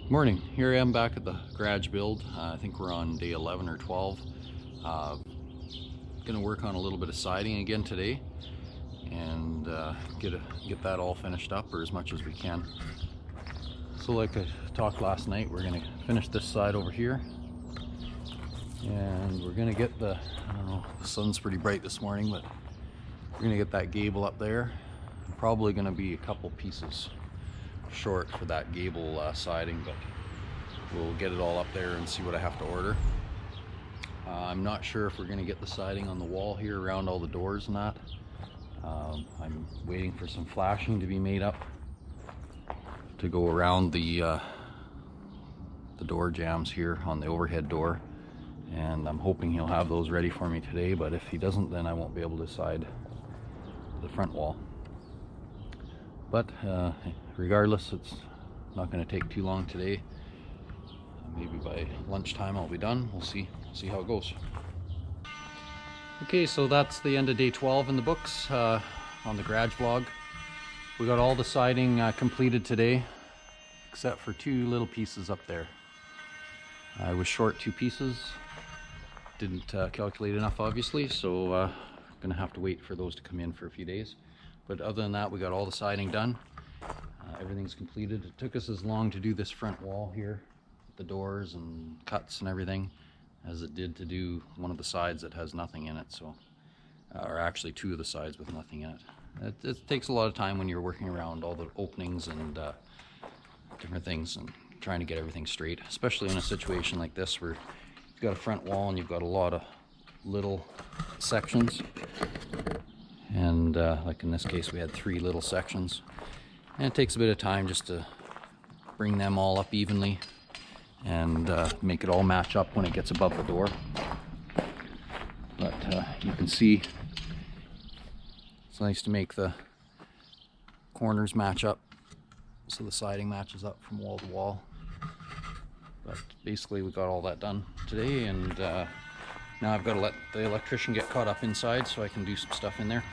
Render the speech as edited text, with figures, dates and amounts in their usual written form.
Morning. Here I am back at the garage build. I think we're on day 11 or 12. Gonna work on a little bit of siding again today and get that all finished up, or as much as we can. So like I talked last night, we're gonna finish this side over here, and we're gonna get the, I don't know, the sun's pretty bright this morning, but we're gonna get that gable up there. Probably gonna be a couple pieces short for that gable siding, but we'll get it all up there and see what I have to order. I'm not sure if we're going to get the siding on the wall here around all the doors and that. I'm waiting for some flashing to be made up to go around the door jambs here on the overhead door, and I'm hoping he'll have those ready for me today, but if he doesn't, then I won't be able to side the front wall. But regardless, it's not going to take too long today. Maybe by lunchtime I'll be done. We'll see how it goes. Okay, so that's the end of day 12 in the books on the garage vlog. We got all the siding completed today, except for two little pieces up there. I was short two pieces. Didn't calculate enough, obviously, so gonna have to wait for those to come in for a few days. But other than that, we got all the siding done. Everything's completed. It took us as long to do this front wall here, the doors and cuts and everything, as it did to do one of the sides that has nothing in it. So, or actually two of the sides with nothing in it. It takes a lot of time when you're working around all the openings and different things and trying to get everything straight, especially in a situation like this where you've got a front wall and you've got a lot of little sections. And like in this case, we had three little sections, and it takes a bit of time just to bring them all up evenly and make it all match up when it gets above the door. But you can see it's nice to make the corners match up so the siding matches up from wall to wall. But basically we got all that done today, and now I've got to let the electrician get caught up inside so I can do some stuff in there.